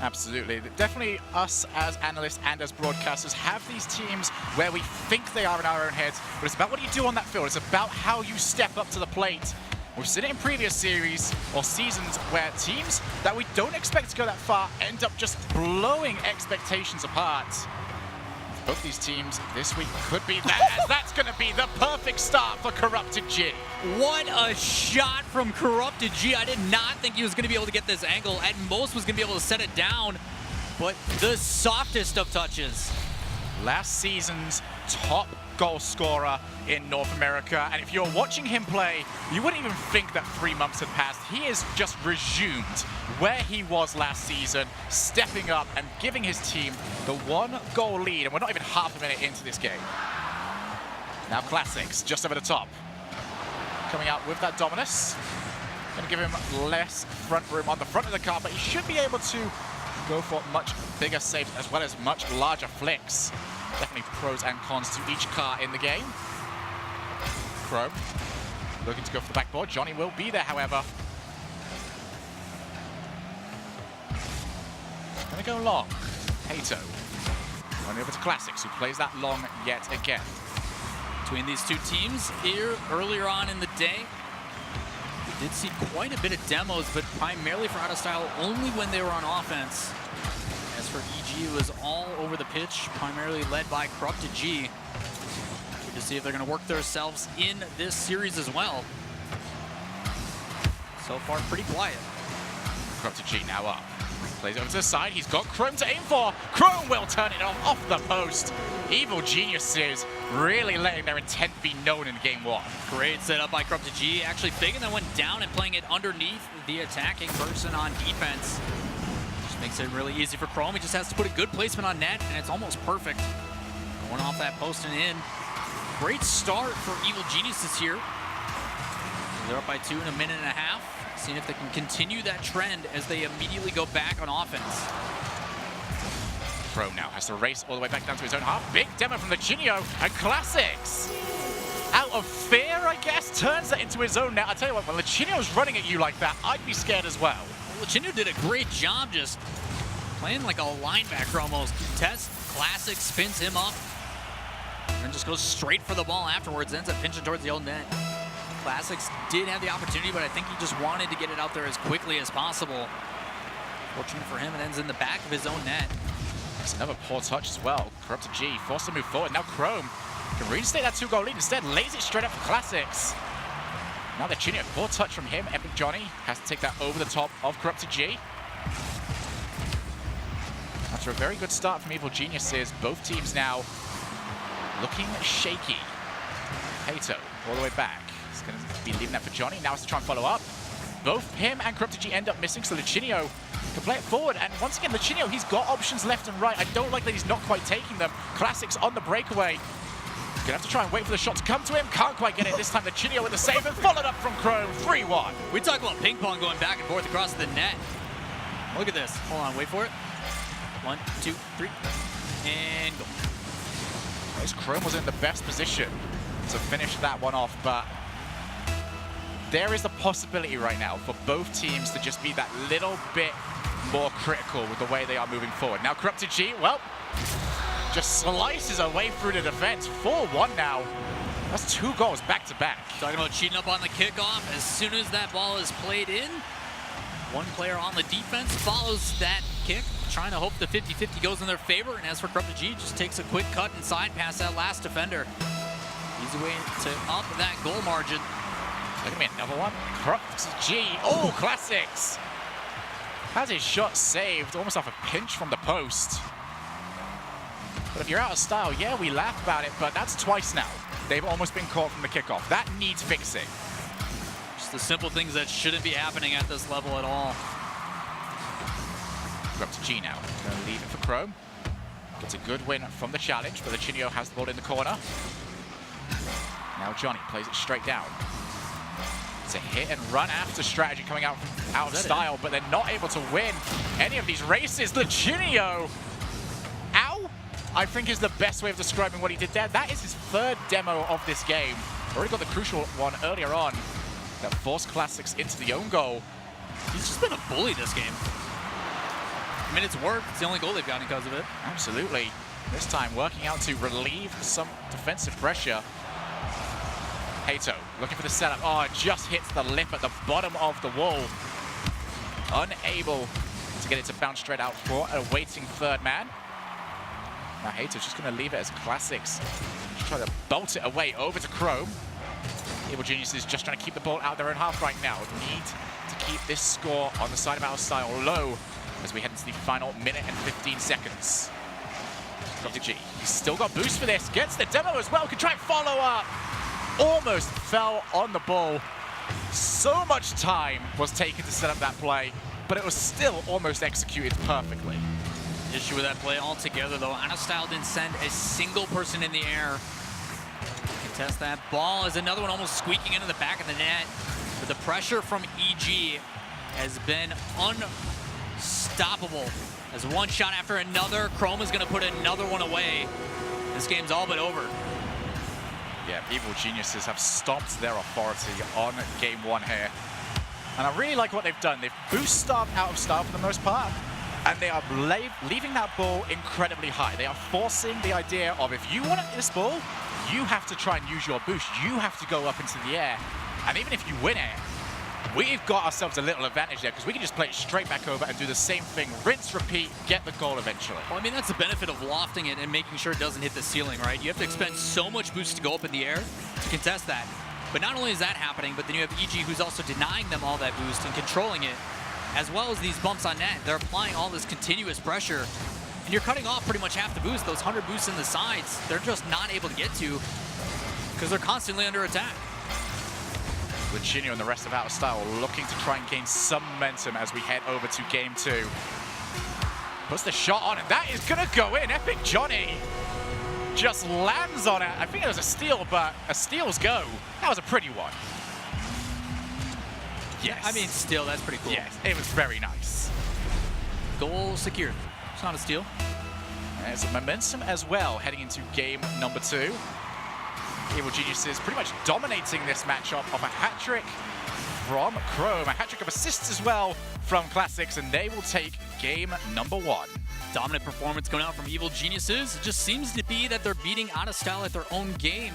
Absolutely. Definitely us as analysts and as broadcasters have these teams where we think they are in our own heads, but it's about what you do on that field. It's about how you step up to the plate. We've seen it in previous series or seasons where teams that we don't expect to go that far end up just blowing expectations apart. Both these teams this week could be that, as that's going to be the perfect start for Corrupted G. What a shot from Corrupted G. I did not think he was going to be able to get this angle. At most was going to be able to set it down, but the softest of touches. Last season's top goal scorer in North America, and if you're watching him play, you wouldn't even think that 3 months had passed. He has just resumed where he was last season, stepping up and giving his team the 1-goal lead, and we're not even half a minute into this game. Now Classics just over the top, coming out with that Dominus. Going to give him less front room on the front of the car, but he should be able to go for much bigger saves as well as much larger flicks. Definitely pros and cons to each car in the game. Chrome looking to go for the backboard. Johnny will be there, however. Gonna go long. Hato running over to Classics, who plays that long yet again. Between these two teams here earlier on in the day, we did see quite a bit of demos, but primarily for out of style only when they were on offense. As for EG, it was all over the pitch, primarily led by Corrupted G. Good to see if they're going to work themselves in this series as well. So far, pretty quiet. Corrupted G now up. Plays over to the side. He's got Chrome to aim for. Chrome will turn it off the post. Evil Geniuses really letting their intent be known in game one. Great setup by Corrupted G. Actually faking that one down and playing it underneath the attacking person on defense. Just makes it really easy for Chrome. He just has to put a good placement on net, and it's almost perfect. Going off that post and in. Great start for Evil Geniuses here. They're up by 2 in a minute and a half. Seeing if they can continue that trend as they immediately go back on offense. Chrome now has to race all the way back down to his own half. Big demo from Lichinio, and Classics, out of fear, I guess, turns that into his own net. I tell you what, when Lichinio's running at you like that, I'd be scared as well. Lichinio did a great job just playing like a linebacker almost. Test Classics, spins him up, and then just goes straight for the ball afterwards, ends up pinching towards the old net. Classics did have the opportunity, but I think he just wanted to get it out there as quickly as possible. Fortunate for him, it ends in the back of his own net. It's another poor touch as well. Corrupted G forced to move forward. Now Chrome can reinstate that 2-goal lead. Instead, lays it straight up for Classics. Now the Chinio, poor touch from him. Epic Johnny has to take that over the top of Corrupted G. After a very good start from Evil Geniuses, both teams now looking shaky. Hato all the way back. He's going to be leaving that for Johnny. Now it's to try and follow up. Both him and Corrupted G end up missing, so Lichinio can play it forward. And once again, Lichinio, he's got options left and right. I don't like that he's not quite taking them. Classics on the breakaway. Gonna have to try and wait for the shot to come to him. Can't quite get it this time. Lichinio with the save and followed up from Chrome. 3-1. We talk about ping pong going back and forth across the net. Look at this. Hold on, wait for it. 1, 2, 3, and go. This Chrome was in the best position to finish that one off, but there is a possibility right now for both teams to just be that little bit more critical with the way they are moving forward. Now Corrupted G, well, just slices away through the defense. 4-1 now. That's 2 goals back to back. Talking about cheating up on the kickoff. As soon as that ball is played in, one player on the defense follows that kick, trying to hope the 50-50 goes in their favor. And as for Corrupted G, just takes a quick cut inside past that last defender. Easy way to up that goal margin. Look at me, another one. Corrupted G. Oh, Classics. Has his shot saved, almost off a pinch from the post. But if you're out of style, yeah, we laugh about it, but that's twice now. They've almost been caught from the kickoff. That needs fixing. Just the simple things that shouldn't be happening at this level at all. Corrupted G now. Going to leave it for Chrome. Gets a good win from the challenge, but Lichinio has the ball in the corner. Now Johnny plays it straight down. It's a hit and run after strategy coming out of style, but they're not able to win any of these races. Lichinio, ow, I think is the best way of describing what he did there. That is his 3rd demo of this game. Already got the crucial one earlier on that forced Classics into the own goal. He's just been a bully this game. mean, it's worked. It's the only goal they've gotten because of it. Absolutely. This time working out to relieve some defensive pressure. Hato looking for the setup. Oh, it just hits the lip at the bottom of the wall. Unable to get it to bounce straight out for a waiting third man. Now Hato's just going to leave it as Classics. Just try to bolt it away over to Chrome. Evil Geniuses just trying to keep the ball out of their own half right now. Need to keep this score on the side of our style low as we head into the final minute and 15 seconds. Roket G, he's still got boost for this. Gets the demo as well. Can try and follow up. Almost fell on the ball. So much time was taken to set up that play, but it was still almost executed perfectly. Issue with that play altogether, though. Anastyle didn't send a single person in the air. Contest that ball as another one almost squeaking into the back of the net. But the pressure from EG has been unstoppable. As one shot after another, Chrome is going to put another one away. This game's all but over. Yeah, Evil Geniuses have stomped their authority on game one here. And I really like what they've done. They've boost starved out of style for the most part. And they are leaving that ball incredibly high. They are forcing the idea of if you want this ball, you have to try and use your boost. You have to go up into the air. And even if you win it, we've got ourselves a little advantage there because we can just play it straight back over and do the same thing. Rinse, repeat, get the goal eventually. Well, I mean, that's the benefit of lofting it and making sure it doesn't hit the ceiling, right? You have to expend so much boost to go up in the air to contest that. But not only is that happening, but then you have EG who's also denying them all that boost and controlling it, as well as these bumps on net. They're applying all this continuous pressure, and you're cutting off pretty much half the boost. Those 100 boosts in the sides, they're just not able to get to because they're constantly under attack. Luchino and the rest of Out of Style looking to try and gain some momentum as we head over to game two. Puts the shot on, and that is going to go in. Epic Johnny just lands on it. I think it was a steal, but a steal's go. That was a pretty one. Yes. I mean, still, that's pretty cool. Yes, it was very nice. Goal secured. It's not a steal. There's some momentum as well heading into game number two. Evil Geniuses pretty much dominating this matchup off a hat-trick from Chrome, a hat-trick of assists as well from Classics, and they will take game number one. Dominant performance going out from Evil Geniuses. It just seems to be that they're beating Out of Style at their own game.